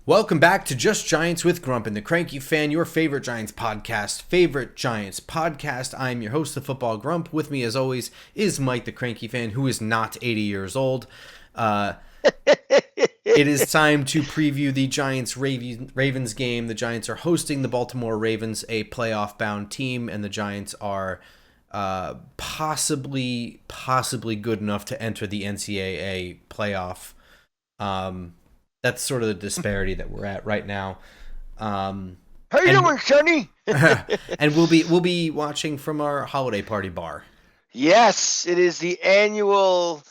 Welcome back to Just Giants with Grump and the Cranky Fan, your favorite Giants podcast. I'm your host, the Football Grump. With me, as always, is Mike, the Cranky Fan, who is not 80 years old. It is time to preview the Giants-Ravens game. The Giants are hosting the Baltimore Ravens, a playoff-bound team, and the Giants are possibly good enough to enter the NCAA playoff. That's sort of the disparity that we're at right now. How you doing, Sonny? And we'll be watching from our holiday party bar. Yes, it is the annual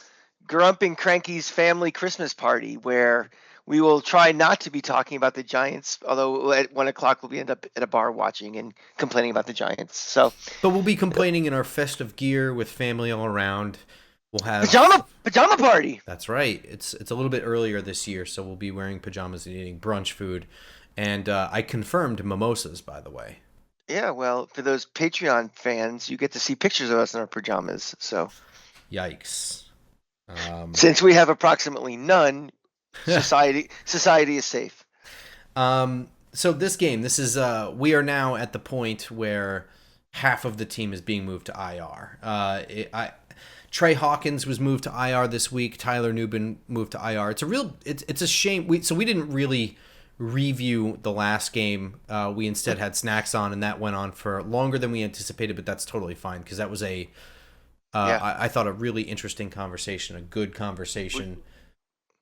Grump and Cranky's family Christmas party where we will try not to be talking about the Giants, although at 1 o'clock we'll end up at a bar watching and complaining about the Giants. But we'll be complaining in our festive gear with family all around. We'll have pajama party. That's right. It's a little bit earlier this year, so we'll be wearing pajamas and eating brunch food. And I confirmed mimosas, by the way. Yeah, well, for those Patreon fans, you get to see pictures of us in our pajamas. So, yikes! Since we have approximately none, society is safe. So this game, we are now at the point where half of the team is being moved to IR. Trey Hawkins was moved to IR this week. Tyler Nubin moved to IR. It's a shame. We didn't really review the last game. We instead had snacks on, and that went on for longer than we anticipated. But that's totally fine because that was I thought a really interesting conversation, a good conversation.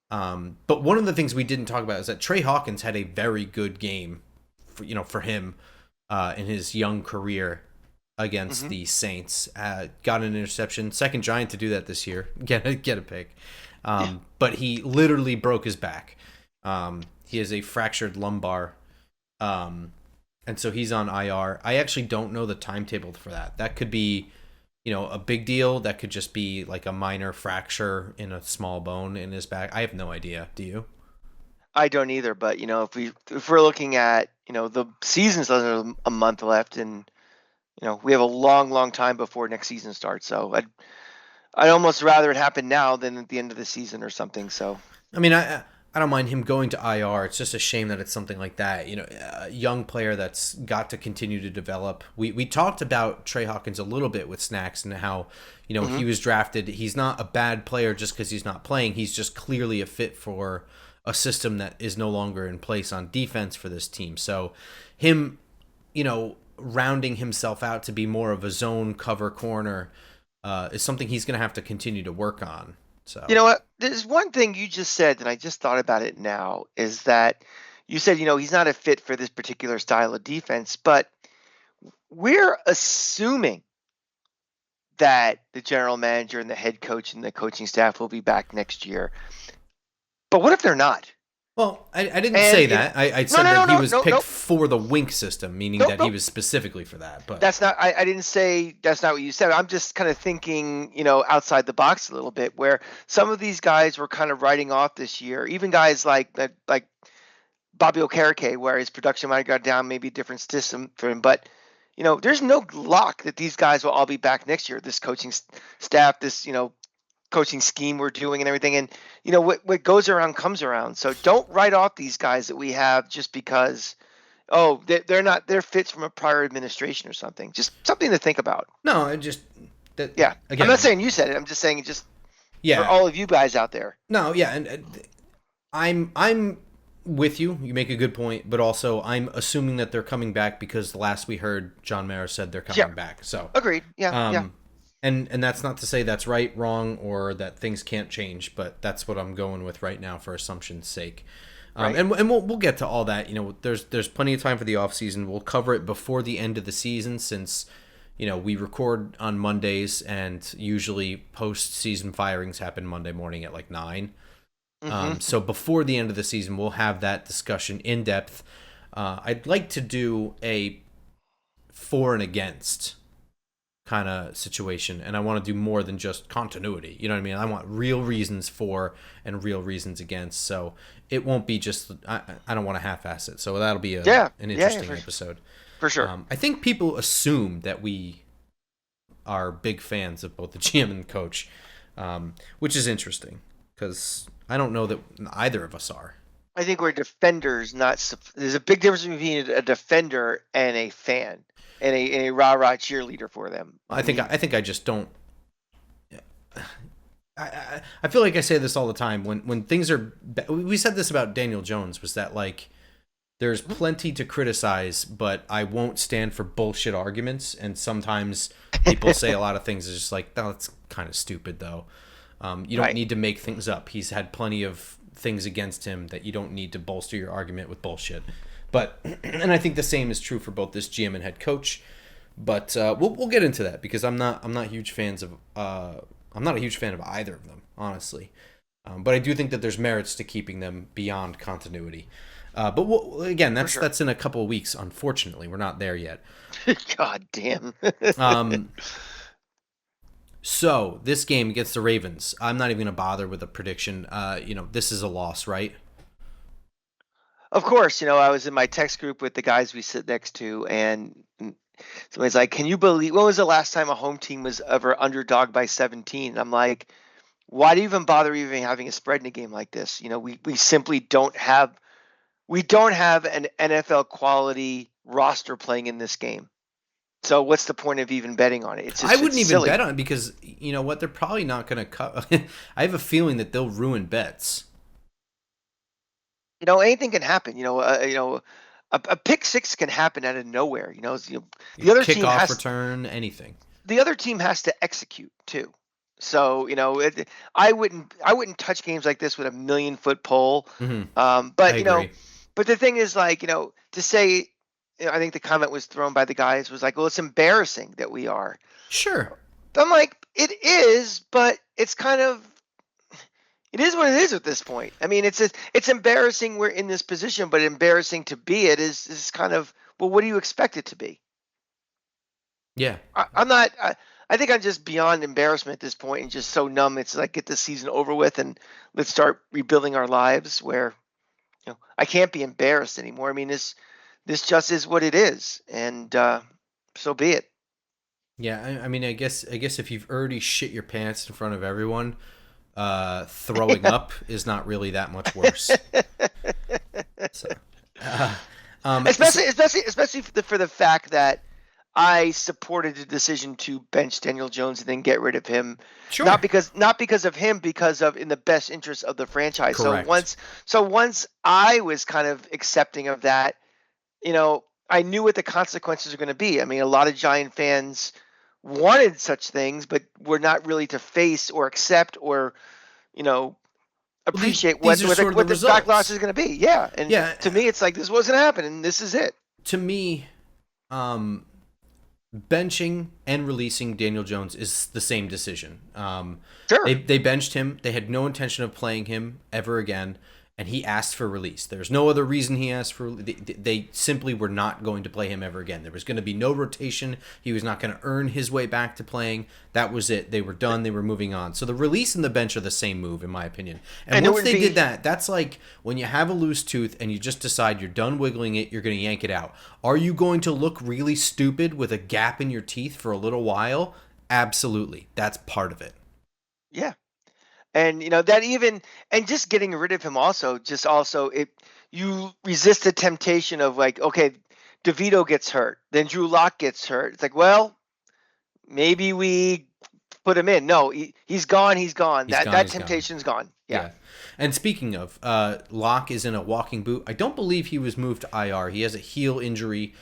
But one of the things we didn't talk about is that Trey Hawkins had a very good game, for him in his young career against the Saints. Got an interception, second Giant to do that this year. Get a pick. But he literally broke his back. He has a fractured lumbar, and so he's on IR. I actually don't know the timetable for that. That could be, a big deal. That could just be like a minor fracture in a small bone in his back. I have no idea. Do you? I don't either. But if we're looking at the season's under a month left, and we have a long time before next season starts. So I'd almost rather it happen now than at the end of the season or something. So I mean, I don't mind him going to IR. It's just a shame that it's something like that. A young player that's got to continue to develop. We talked about Trey Hawkins a little bit with Snacks and how, he was drafted. He's not a bad player just because he's not playing. He's just clearly a fit for a system that is no longer in place on defense for this team. So him, rounding himself out to be more of a zone cover corner is something he's going to have to continue to work on. So you know what? There's one thing you just said, and I just thought about it now, is that you said, he's not a fit for this particular style of defense, but we're assuming that the general manager and the head coach and the coaching staff will be back next year. But what if they're not? Well, I didn't say that. I said that he was picked for the wink system, meaning that he was specifically for that. But that's not. I didn't say that's not what you said. I'm just kind of thinking, outside the box a little bit, where some of these guys were kind of writing off this year. Even guys like Bobby Okereke, where his production might have got down, maybe a different system for him. But there's no lock that these guys will all be back next year. This coaching staff, this coaching scheme we're doing and everything, and what goes around comes around. So don't write off these guys that we have just because they're fits from a prior administration or something. Just something to think about. No, again, I'm not saying you said it. I'm just saying it for all of you guys out there. No, yeah, and I'm with you. You make a good point, but also I'm assuming that they're coming back because the last we heard, John Mara said they're coming back. So agreed. Yeah. And that's not to say that's right, wrong, or that things can't change, but that's what I'm going with right now for assumption's sake. Right. And we'll get to all that. There's plenty of time for the off season. We'll cover it before the end of the season since we record on Mondays and usually post-season firings happen Monday morning at like 9. So before the end of the season, we'll have that discussion in depth. I'd like to do a for and against kind of situation, and I want to do more than just continuity. You know what I mean? I want real reasons for and real reasons against. So it won't be just I don't want to half-ass it. So that'll be an interesting episode for sure. I think people assume that we are big fans of both the GM and the coach, which is interesting because I don't know that either of us are. I think we're defenders, not. There's a big difference between a defender and a fan, and a rah rah cheerleader for them. I think I just don't. I feel like I say this all the time when things are. We said this about Daniel Jones, was that like there's plenty to criticize, but I won't stand for bullshit arguments. And sometimes people say a lot of things. It's just like, no, that's kind of stupid though. You don't Right. need to make things up. He's had plenty of things against him that you don't need to bolster your argument with bullshit. But and I think the same is true for both this GM and head coach. But we'll get into that because I'm not huge fans of I'm not a huge fan of either of them, honestly. But I do think that there's merits to keeping them beyond continuity. But again, For sure. that's in a couple of weeks. Unfortunately, we're not there yet. God damn. Um, so this game against the Ravens, I'm not even going to bother with a prediction. This is a loss, right? Of course, I was in my text group with the guys we sit next to, and somebody's like, "Can you believe when was the last time a home team was ever underdog by 17?" And I'm like, "Why do you even bother even having a spread in a game like this? We simply don't have an NFL quality roster playing in this game. So what's the point of even betting on it? It's I just wouldn't it's even silly. bet on it because you know what? They're probably not going to cut. I have a feeling that they'll ruin bets. Anything can happen. A pick six can happen out of nowhere. The other team Kickoff has return, anything. the other team has to execute too. So I wouldn't touch games like this with a 1,000,000-foot pole. Hmm. I But agree. but the thing is, like, to say, I think the comment was thrown by the guys was like, well, it's embarrassing that we are. Sure. I'm like, it is, but it is what it is at this point. I mean, it's embarrassing we're in this position, but embarrassing to be it is kind of, well, what do you expect it to be? Yeah. I'm not. I think I'm just beyond embarrassment at this point and just so numb. It's like, get the season over with and let's start rebuilding our lives. Where I can't be embarrassed anymore. I mean, this just is what it is, and so be it. Yeah. I mean, I guess if you've already shit your pants in front of everyone, throwing up is not really that much worse. So, uh, so especially for the fact that I supported the decision to bench Daniel Jones and then get rid of him, sure. not because of him, because of in the best interest of the franchise. Correct. So once I was kind of accepting of that, I knew what the consequences are going to be. I mean, a lot of Giant fans wanted such things, but were not really to face or accept or you know Well, appreciate what these are what the, sort of the what the backlash results. is going to be. Yeah, and Yeah. to me, it's like this wasn't happening. This is it. To me, um, benching and releasing Daniel Jones is the same decision. Sure. They benched him. They had no intention of playing him ever again, and he asked for release. There's no other reason he asked for. They simply were not going to play him ever again. There was going to be no rotation. He was not going to earn his way back to playing. That was it. They were done. They were moving on. So the release and the bench are the same move, in my opinion. And And it once would they be did that, that's like when you have a loose tooth and you just decide you're done wiggling it, you're going to yank it out. Are you going to look really stupid with a gap in your teeth for a little while? Absolutely. That's part of it. yeah. And that even and just getting rid of him also it you resist the temptation of like, okay, DeVito gets hurt, then Drew Lock gets hurt. It's like, well, maybe we put him in. No, he's gone. He's gone. He's That gone. that He's gone. temptation's gone. Yeah. Yeah. And speaking of, Locke is in a walking boot. I don't believe he was moved to IR. He has a heel injury,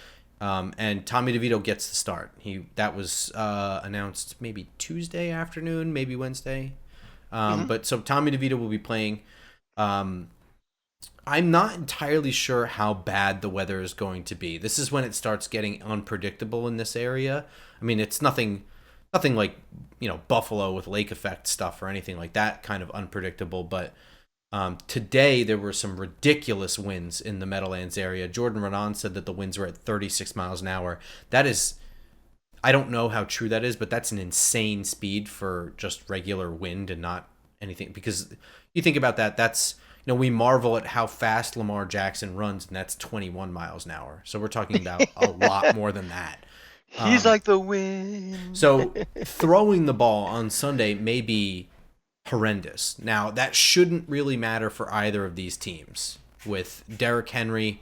and Tommy DeVito gets the start. That was announced maybe Tuesday afternoon, maybe Wednesday. Hmm. But so Tommy DeVito will be playing. Um, I'm not entirely sure how bad the weather is going to be. This is when it starts getting unpredictable in this area. I mean, it's nothing like Buffalo with lake effect stuff or anything like that kind of unpredictable. But today there were some ridiculous winds in the Meadowlands area. Jordan Renan said that the winds were at 36 miles an hour. That is, I don't know how true that is, but that's an insane speed for just regular wind and not anything. Because you think about that, that's we marvel at how fast Lamar Jackson runs, and that's 21 miles an hour. So we're talking about a lot more than that. He's like the wind. So throwing the ball on Sunday may be horrendous. Now, that shouldn't really matter for either of these teams. with Derrick Henry,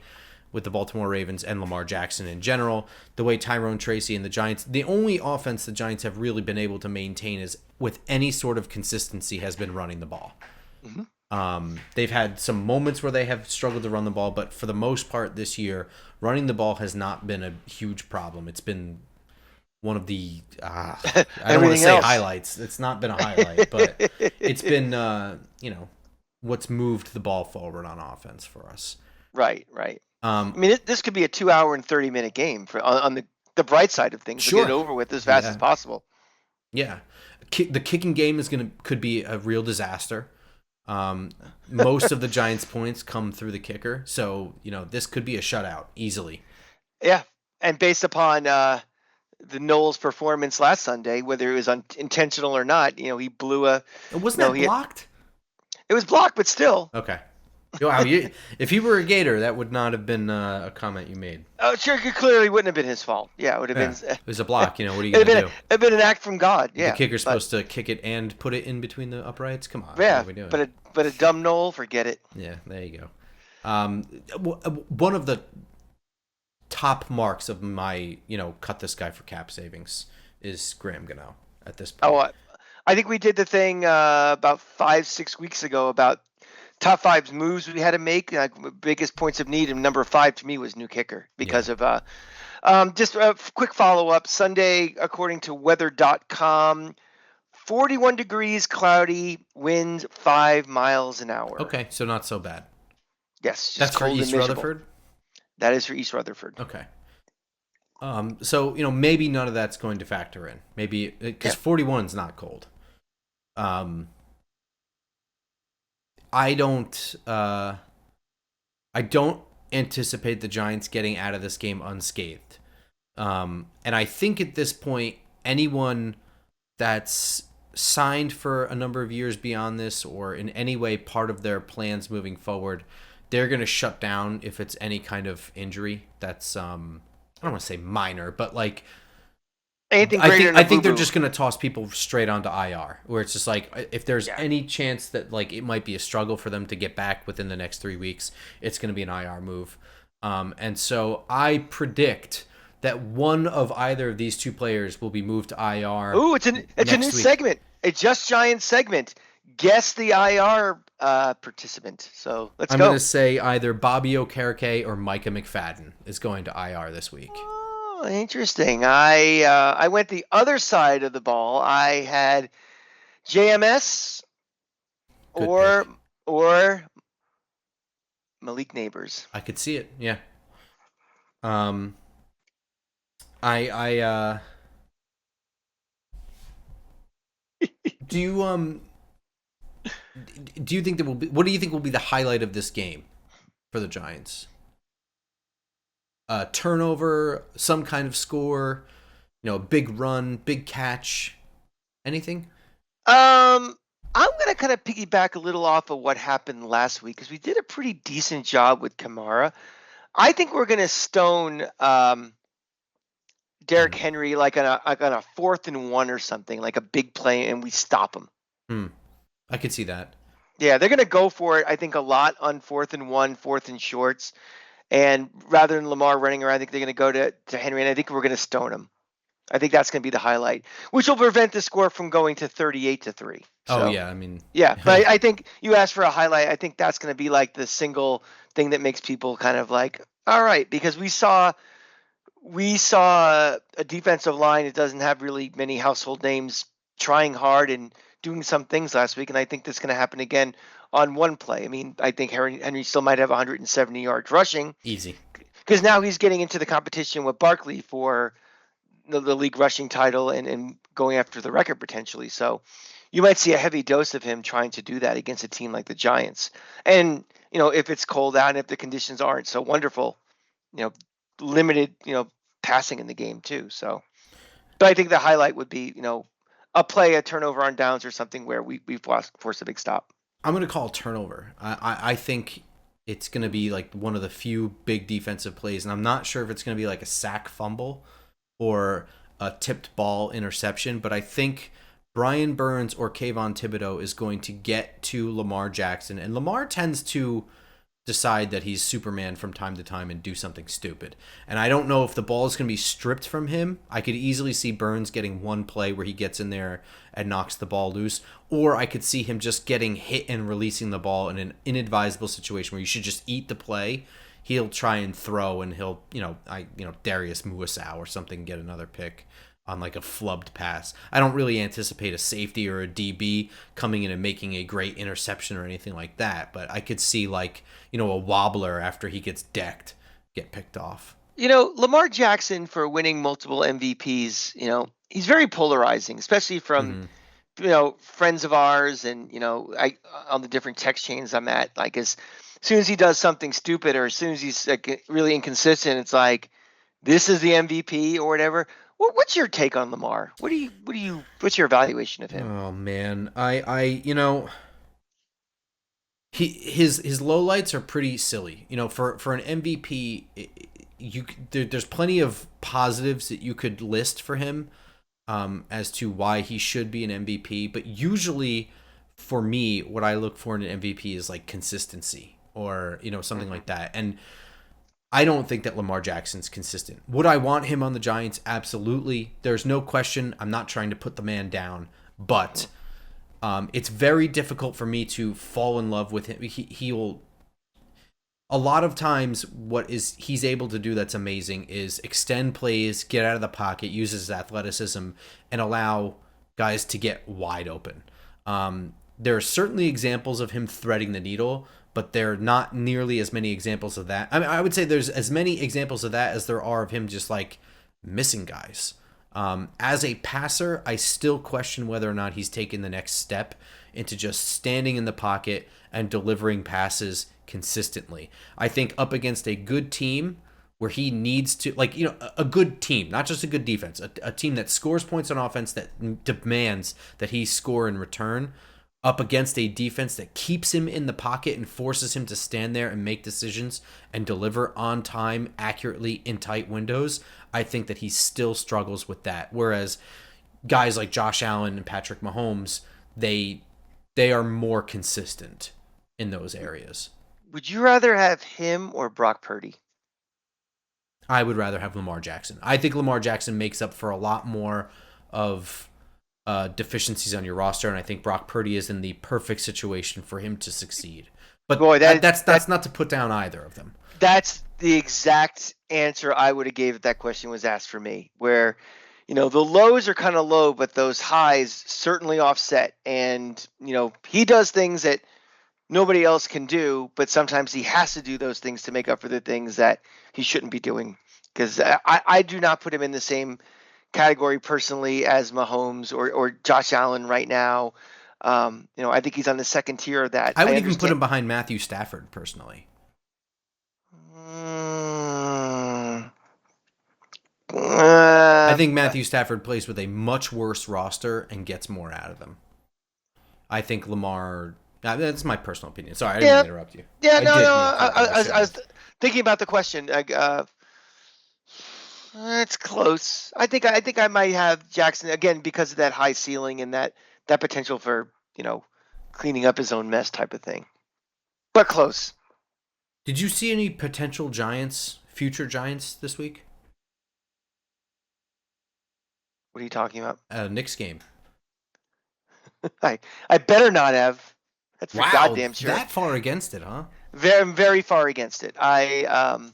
with the Baltimore Ravens, and Lamar Jackson in general. The way Tyrone Tracy and the Giants, the only offense the Giants have really been able to maintain is with any sort of consistency has been running the ball. They've had some moments where they have struggled to run the ball, but for the most part this year, running the ball has not been a huge problem. It's been one of the I don't want to say highlights. It's not been a highlight, but it's been what's moved the ball forward on offense for us. Right. I mean, this could be a 2 hour and 30-minute game on the bright side of things. Sure. To get it over with as fast as possible. Yeah, the kicking game could be a real disaster. Most of the Giants' points come through the kicker, so this could be a shutout easily. Yeah, and based upon the Knowles' performance last Sunday, whether it was intentional or not, he blew a. Wasn't that blocked? It was blocked, but still. Okay. Wow, if he were a Gator, that would not have been a comment you made. Oh, sure, it clearly wouldn't have been his fault. Yeah, it would have been. It was a block. What are you going to do? It'd been an act from God. Yeah. The kicker's supposed to kick it and put it in between the uprights. Come on. Yeah, what are we doing? but a dumb Knoll, forget it. Yeah, there you go. One of the top marks of my cut this guy for cap savings is Graham Gano at this point. Oh, I think we did the thing about 5-6 weeks ago about top 5 moves we had to make. Biggest points of need, and number 5 to me was new kicker because of just a quick follow up. Sunday, according to weather.com, 41 degrees, cloudy, winds 5 miles an hour. Okay, so not so bad. Yes, that's for East Rutherford. That is for East Rutherford. Okay. So maybe none of that's going to factor in. Maybe because 41 is not cold. I don't anticipate the Giants getting out of this game unscathed. And I think at this point, anyone that's signed for a number of years beyond this or in any way part of their plans moving forward, they're going to shut down if it's any kind of injury that's I don't want to say minor, but like anything greater I think they're just going to toss people straight onto IR, where it's just like if there's any chance that like it might be a struggle for them to get back within the next 3 weeks, it's going to be an IR move. And so I predict that one of either of these two players will be moved to IR. Ooh, it's a new segment, a Just Giants segment. Guess the IR participant. So let's go. I'm going to say either Bobby Okereke or Micah McFadden is going to IR this week. Oh, interesting. I went the other side of the ball. I had JMS or Malik Neighbors. I could see it. Yeah. Do you think that what do you think will be the highlight of this game for the Giants? Turnover, some kind of score, big run, big catch, anything? I'm gonna kind of piggyback a little off of what happened last week because we did a pretty decent job with Kamara. I think we're gonna stone Derrick Henry like on a 4th and 1 or something, like a big play, and we stop him. I could see that. Yeah, they're gonna go for it. I think a lot on 4th and 1, 4th and shorts, and rather than Lamar running around, I think they're gonna go to Henry, and I think we're gonna stone him. I think that's going to be the highlight, which will prevent the score from going to 38-3. So, oh, yeah. I mean, yeah, but I think you asked for a highlight. I think that's going to be like the single thing that makes people kind of like, all right, because we saw a defensive line that doesn't have really many household names trying hard and doing some things last week. And I think that's going to happen again on one play. I mean, I think Henry still might have 170 yards rushing. Easy. Because now he's getting into the competition with Barkley for the league rushing title and going after the record potentially. So you might see a heavy dose of him trying to do that against a team like the Giants. And, if it's cold out and if the conditions aren't so wonderful, limited, passing in the game too. So, but I think the highlight would be, a play, a turnover on downs or something where we force a big stop. I'm going to call turnover. I think it's going to be like one of the few big defensive plays. And I'm not sure if it's going to be like a sack fumble or a tipped ball interception, but I think Brian Burns or Kayvon Thibodeau is going to get to Lamar Jackson. And Lamar tends to decide that he's Superman from time to time and do something stupid. And I don't know if the ball is going to be stripped from him. I could easily see Burns getting one play where he gets in there and knocks the ball loose, or I could see him just getting hit and releasing the ball in an inadvisable situation where you should just eat the play. He'll try and throw, and he'll, Darius Muasau or something, get another pick on like a flubbed pass. I don't really anticipate a safety or a DB coming in and making a great interception or anything like that, but I could see like, a wobbler after he gets decked get picked off. Lamar Jackson, for winning multiple MVPs, he's very polarizing, especially from Mm-hmm. friends of ours, and I on the different text chains I'm at. Like, as soon as he does something stupid, or as soon as he's like really inconsistent, it's like, this is the MVP or whatever. What's your take on Lamar? What's your evaluation of him? Oh man, his lowlights are pretty silly. For an MVP, there's plenty of positives that you could list for him, as to why he should be an MVP. But usually, for me, what I look for in an MVP is like consistency, or something Mm-hmm. like that. And I don't think that Lamar Jackson's consistent. Would I want him on the Giants? Absolutely. There's no question. I'm not trying to put the man down, but it's very difficult for me to fall in love with him. He'll a lot of times what is he's able to do that's amazing is extend plays, get out of the pocket, use his athleticism, and allow guys to get wide open. There are certainly examples of him threading the needle, but there are not nearly as many examples of that. I mean, I would say there's as many examples of that as there are of him just like missing guys. As a passer, I still question whether or not he's taken the next step into just standing in the pocket and delivering passes consistently. I think up against a good team where he needs to, like, a good team, not just a good defense, a team that scores points on offense, that demands that he score in return, up against a defense that keeps him in the pocket and forces him to stand there and make decisions and deliver on time, accurately, in tight windows, I think that he still struggles with that. Whereas guys like Josh Allen and Patrick Mahomes, they are more consistent in those areas. Would you rather have him or Brock Purdy? I would rather have Lamar Jackson. I think Lamar Jackson makes up for a lot more of deficiencies on your roster, and I think Brock Purdy is in the perfect situation for him to succeed. But Boy, that's not to put down either of them. that's the exact answer I would have gave if that question was asked for me. Where, the lows are kind of low, but those highs certainly offset. And he does things that nobody else can do, but sometimes he has to do those things to make up for the things that he shouldn't be doing. Because I do not put him in the same category personally as Mahomes or Josh Allen right now. I think he's on the second tier of that. I I would even put understand. him behind Matthew Stafford personally. Mm, I uh, think Matthew Stafford plays with a much worse roster and gets more out of them. I think Lamar. That's my personal opinion. Sorry, I didn't mean yeah, to interrupt you. yeah, I no, no. did mean to, but I I shouldn't was have. thinking about the question. Like, it's close. I think I might have Jackson again because of that high ceiling and that potential for cleaning up his own mess type of thing. But close. Did you see any potential Giants, future Giants this week? What are you talking about? Knicks game. I better not have. That's for Wow, goddamn sure. that far against it, huh? Very very far against it. You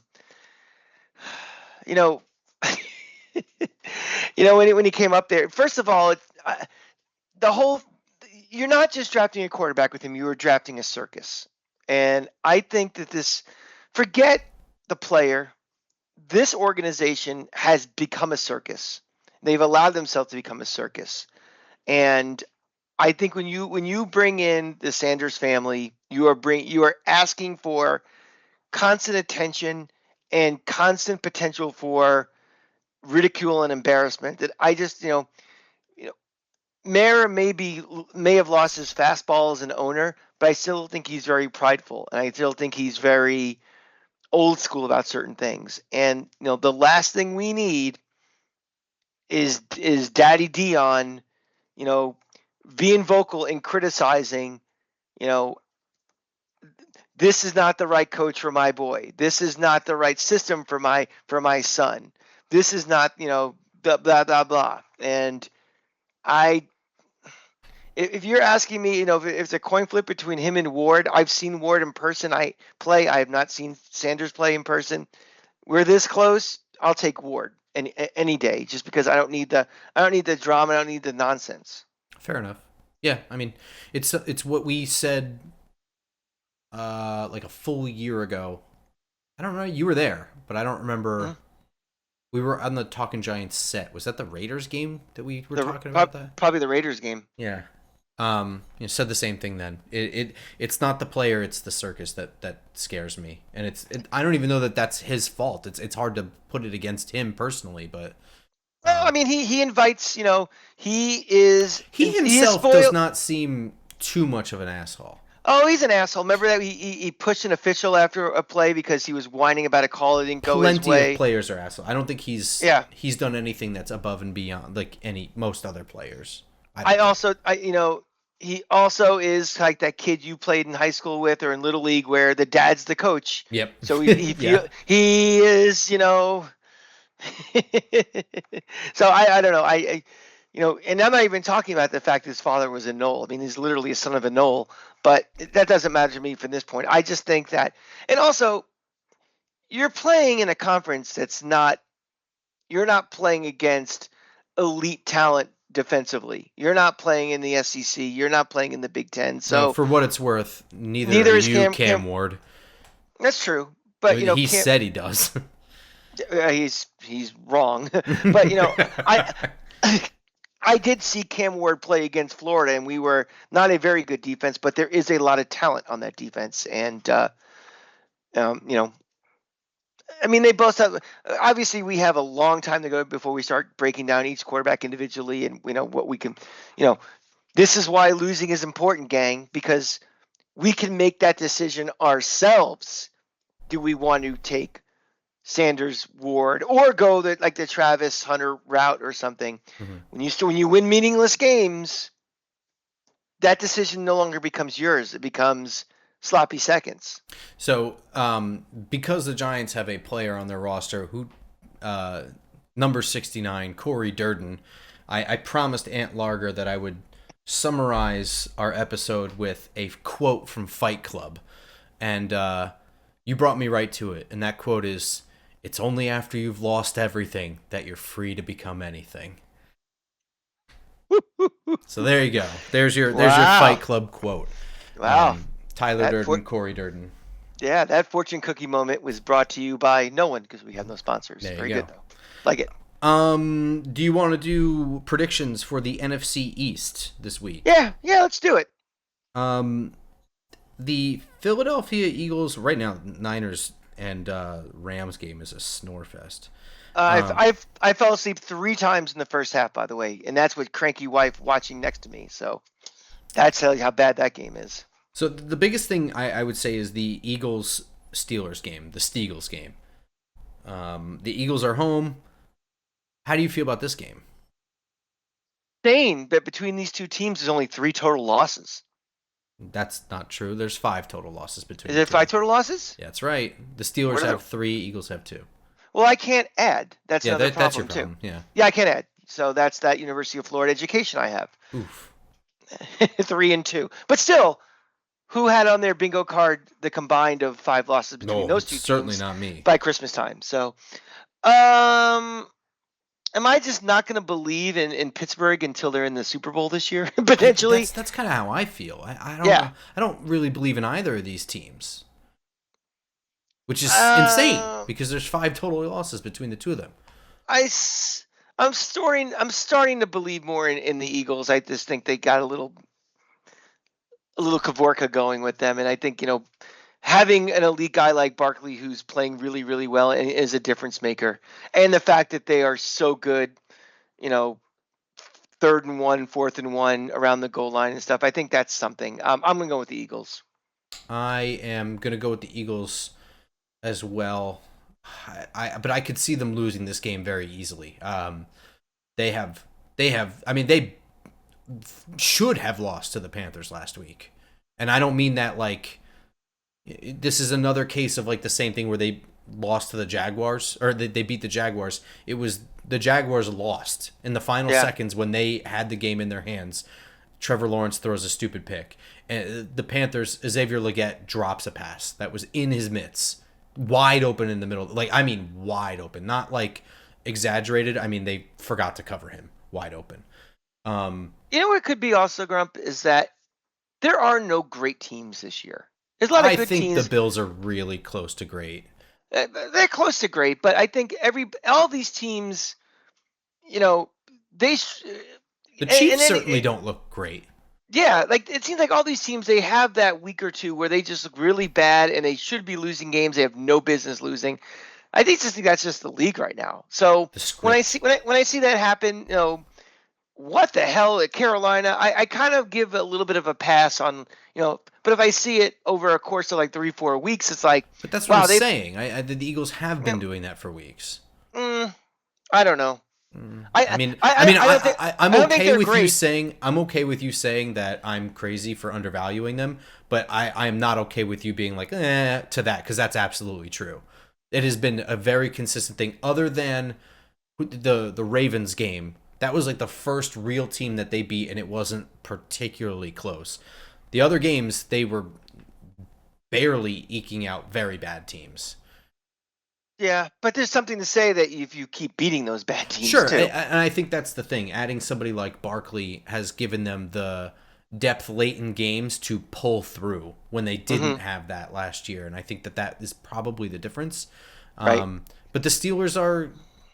know, when he came up there. First of all, the whole you're not just drafting a quarterback with him. You were drafting a circus, and I think that forget the player. This organization has become a circus. They've allowed themselves to become a circus, and I think when you bring in the Sanders family, you are asking for constant attention and constant potential for ridicule and embarrassment. That I just you know Mayer may have lost his fastball as an owner, but I still think he's very prideful, and I still think he's very old school about certain things. And the last thing we need is Daddy Dion, you know, being vocal and criticizing, you know, this is not the right coach for my boy. This is not the right system for my son. This is not, blah blah blah blah. And I if you're asking me, if it's a coin flip between him and Ward, I've seen Ward in person. I have not seen Sanders play in person. We're this close. I'll take Ward any day, just because I don't need the drama. I don't need the nonsense. Fair enough. Yeah, I mean, it's what we said like a full year ago. I don't know. You were there, but I don't remember. Mm-hmm. We were on the Talking Giants set. Was that the Raiders game that we were talking about? That probably the Raiders game. Yeah. Said the same thing then. It's not the player, it's the circus that scares me, and I don't even know that that's his fault. It's hard to put it against him personally, but. Well, I mean, he invites. He himself does not seem too much of an asshole. Oh, he's an asshole. Remember that he pushed an official after a play because he was whining about a call that didn't go his way. Plenty of players are assholes. I don't think he's done anything that's above and beyond like most other players. He also is like that kid you played in high school with or in Little League where the dad's the coach. Yep. So he is, So I don't know. And I'm not even talking about the fact his father was a Knoll. I mean, he's literally a son of a Knoll, but that doesn't matter to me from this point. I just think that, and also you're playing in a conference you're not playing against elite talent defensively. You're not playing in the SEC. You're not playing in the Big Ten. So for what it's worth, neither is Cam Ward. That's true, but he said he does. He's wrong, but I did see Cam Ward play against Florida, and we were not a very good defense, but there is a lot of talent on that defense, and I mean, they both have. Obviously, we have a long time to go before we start breaking down each quarterback individually, and what we can. This is why losing is important, gang, because we can make that decision ourselves. Do we want to take Sanders, Ward, or go the Travis Hunter route or something? Mm-hmm. When you win meaningless games, that decision no longer becomes yours. It becomes sloppy seconds. So, because the Giants have a player on their roster who, number 69, Corey Durden, I promised Ant Larger that I would summarize our episode with a quote from Fight Club, and you brought me right to it. And that quote is, "It's only after you've lost everything that you're free to become anything." So there you go. There's your Fight Club quote. Wow. Tyler Durden, Corey Durden. Yeah, that fortune cookie moment was brought to you by no one because we have no sponsors. Very good, though. Like it. Do you want to do predictions for the NFC East this week? Yeah, let's do it. The Philadelphia Eagles, right now, Niners and Rams game is a snore fest. I fell asleep 3 times in the first half, by the way, and that's with Cranky wife watching next to me. So that's how bad that game is. So the biggest thing I would say is the Eagles-Steelers game, the Steagles game. The Eagles are home. How do you feel about this game? Insane, but between these two teams, there's only 3 total losses. That's not true. There's 5 total losses between. Is there 5 total losses? Yeah, that's right. The Steelers have 3, Eagles have 2. Well, I can't add. That's another problem, that's your problem, too. Yeah. Yeah, I can't add. So that's that University of Florida education I have. Oof. 3 and 2. But still, who had on their bingo card the combined of 5 losses between those two teams? Certainly not me. By Christmas time. So, am I just not going to believe in Pittsburgh until they're in the Super Bowl this year? Potentially. That's kind of how I feel. I don't really believe in either of these teams, which is insane because there's 5 total losses between the two of them. I'm starting to believe more in the Eagles. I just think they got a little Kavorka going with them, and I think having an elite guy like Barkley who's playing really, really well and is a difference maker, and the fact that they are so good, 3rd and 1, 4th and 1 around the goal line and stuff. I think that's something. I'm gonna go with the Eagles. I am gonna go with the Eagles as well. But I could see them losing this game very easily. They should have lost to the Panthers last week, and I don't mean that like, This is another case of like the same thing where they lost to the Jaguars, or they beat the Jaguars. It was the Jaguars lost in the final Yeah. seconds when they had the game in their hands. Trevor Lawrence throws a stupid pick. And the Panthers, Xavier Legette drops a pass that was in his mitts, wide open in the middle. Like, I mean, wide open. Not like exaggerated. I mean, they forgot to cover him wide open. You know what it could be also, Grump, is that there are no great teams this year. There's a lot of I good think teams. the Bills are really close to great. They're close to great, but I think all these teams, you know, they The Chiefs then certainly don't look great. yeah, like it seems like all these teams, they have that week or two where they just look really bad and they should be losing games they have no business losing. I think that's just the league right now. So The when I script. see when I see that happen, what the hell at Carolina, I kind of give a little bit of a pass on, but if I see it over a course of like 3-4 weeks, it's like, But that's what I'm wow, saying. The Eagles have you been doing that for weeks. I don't know. I mean, I don't think I'm I don't think okay they're with you great. saying that I'm crazy for undervaluing them, but I am not okay with you being like to that, because that's absolutely true. It has been a very consistent thing. Other than the Ravens game, that was like the first real team that they beat, and it wasn't particularly close. The other games, they were barely eking out very bad teams. Yeah, but there's something to say that if you keep beating those bad teams Sure, too. and I think that's the thing. Adding somebody like Barkley has given them the depth late in games to pull through when they didn't Hmm. have that last year, and I think that is probably the difference. Right? But the Steelers are,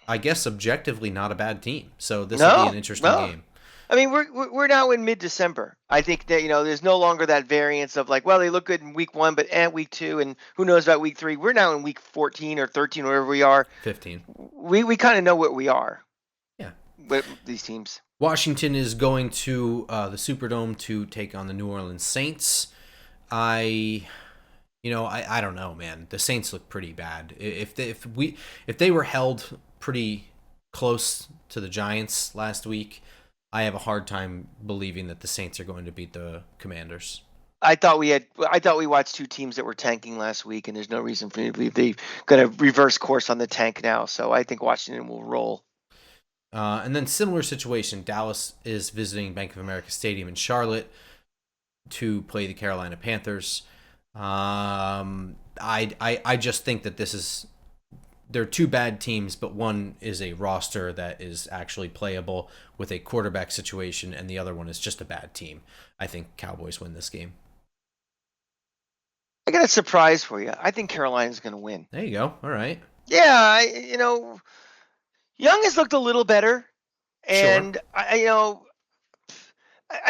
I guess, objectively not a bad team, so this will be an No, interesting no. game. I mean, we're now in mid-December. I think that there's no longer that variance of like, well, they look good in week 1, but week 2, and who knows about week 3. We're now in week 14 or 13, wherever we are. 15. We kind of know what we are Yeah. with these teams. Washington is going to the Superdome to take on the New Orleans Saints. I don't know, man. The Saints look pretty bad. If they were held pretty close to the Giants last week, I have a hard time believing that the Saints are going to beat the Commanders. I thought we watched two teams that were tanking last week, and there's no reason for me to believe they're going to reverse course on the tank now. So I think Washington will roll. And then similar situation, Dallas is visiting Bank of America Stadium in Charlotte to play the Carolina Panthers. I just think that they're two bad teams, but one is a roster that is actually playable with a quarterback situation, and the other one is just a bad team. I think Cowboys win this game. I got a surprise for you. I think Carolina's going to win. There you go. All right. Yeah, Young has looked a little better, Sure. and I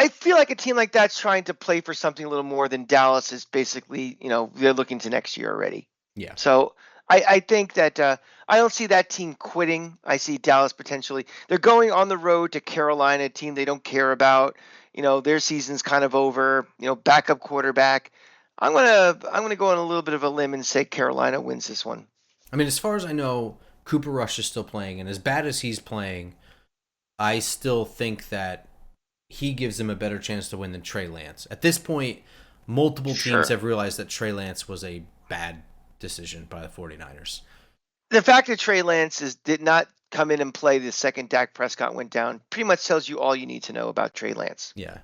feel like a team like that's trying to play for something a little more than Dallas is basically, they're looking to next year already. Yeah. So I think that I don't see that team quitting. I see Dallas potentially. They're going on the road to Carolina, a team they don't care about. Their season's kind of over. Backup quarterback. I'm gonna go on a little bit of a limb and say Carolina wins this one. I mean, as far as I know, Cooper Rush is still playing, and as bad as he's playing, I still think that he gives them a better chance to win than Trey Lance. At this point, multiple teams Sure. have realized that Trey Lance was a bad decision by the 49ers. The fact that Trey Lance did not come in and play the second Dak Prescott went down pretty much tells you all you need to know about Trey Lance. Yeah.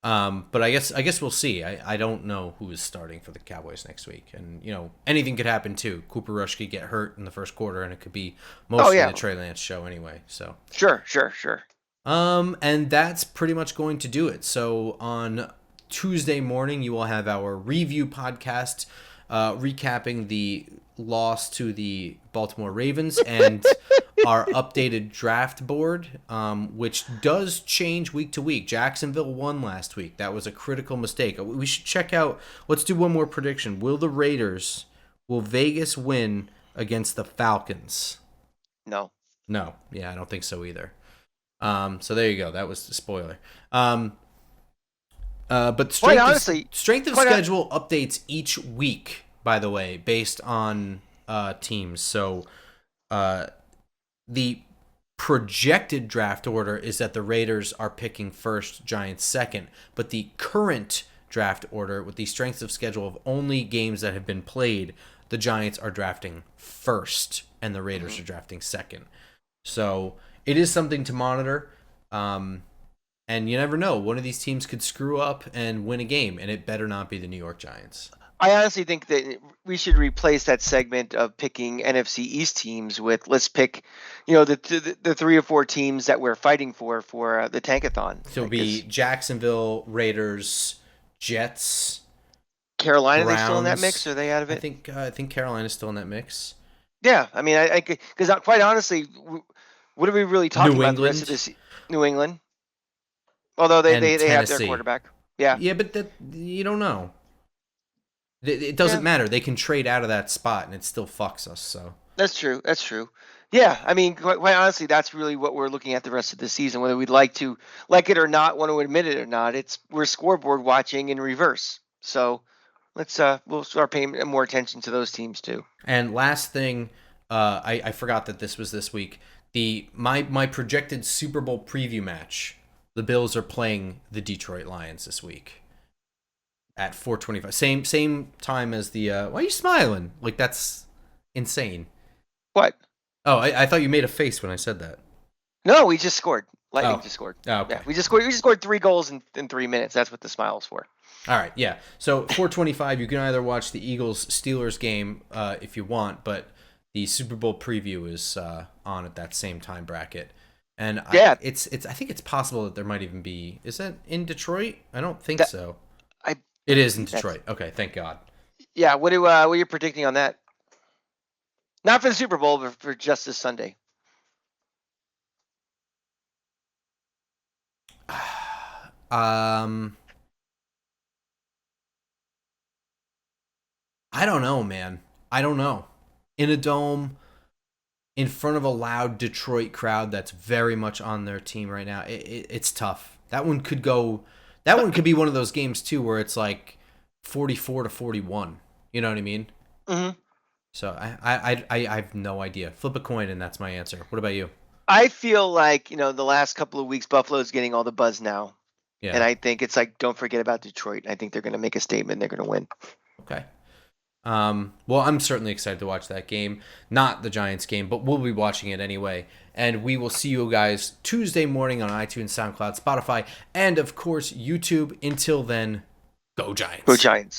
But I guess we'll see. I don't know who is starting for the Cowboys next week, and anything could happen too. Cooper Rush could get hurt in the first quarter, and it could be mostly yeah. the Trey Lance show anyway. So Sure. and that's pretty much going to do it. So on Tuesday morning, you will have our review podcast recapping the loss to the Baltimore Ravens and our updated draft board, which does change week to week. Jacksonville won last week. That was a critical mistake. We should check out. Let's do one more prediction. Will Vegas win against the Falcons? No. No. Yeah, I don't think so either. So there you go. That was the spoiler. But strength of schedule updates each week, by the way, based on teams. So the projected draft order is that the Raiders are picking first, Giants second, but the current draft order. With the strength of schedule of only games that have been played, the Giants are drafting first and the Raiders are drafting second. So it is something to monitor. And you never know. One of these teams could screw up and win a game, and it better not be the New York Giants. I honestly think that we should replace that segment of picking NFC East teams with let's pick, the 3 or 4 teams that we're fighting for the Tankathon. So it'll be Jacksonville, Raiders, Jets, Carolina. Browns. They still in that mix? Or are they out of it? I think Carolina's still in that mix. Yeah, I mean, because quite honestly, what are we really talking about the rest of this? New England, although they have their quarterback. Yeah, yeah, but you don't know. It doesn't matter. They can trade out of that spot, and it still fucks us. So that's true. That's true. Yeah, I mean, quite honestly, that's really what we're looking at the rest of the season. Whether we'd like it or not, want to admit it or not, we're scoreboard watching in reverse. So we'll start paying more attention to those teams too. And last thing, I forgot that this was this week. My projected Super Bowl preview match. The Bills are playing the Detroit Lions this week at 4:25. Same time as the. Why are you smiling? Like, that's insane. What? Oh, I thought you made a face when I said that. No, we just scored. Lightning just scored. Oh, okay. Yeah, we just scored 3 goals in 3 minutes. That's what the smile's for. All right, yeah. So 4:25, you can either watch the Eagles-Steelers game if you want, but the Super Bowl preview is on at that same time bracket. And I think it's possible that there might even be. Is that in Detroit? I don't think so. It is in Detroit. Okay, thank God. Yeah. What are you predicting on that? Not for the Super Bowl, but for just this Sunday. I don't know, man. I don't know. In a dome, in front of a loud Detroit crowd that's very much on their team right now, it's tough. That one could be one of those games too where it's like 44-41. You know what I mean? Mm-hmm. So I have no idea. Flip a coin and that's my answer. What about you? I feel like, the last couple of weeks, Buffalo's getting all the buzz now. Yeah. And I think it's like, don't forget about Detroit. I think they're going to make a statement. They're going to win. Okay. Well, I'm certainly excited to watch that game. Not the Giants game, but we'll be watching it anyway. And we will see you guys Tuesday morning on iTunes, SoundCloud, Spotify, and of course, YouTube. Until then, go Giants. Go Giants.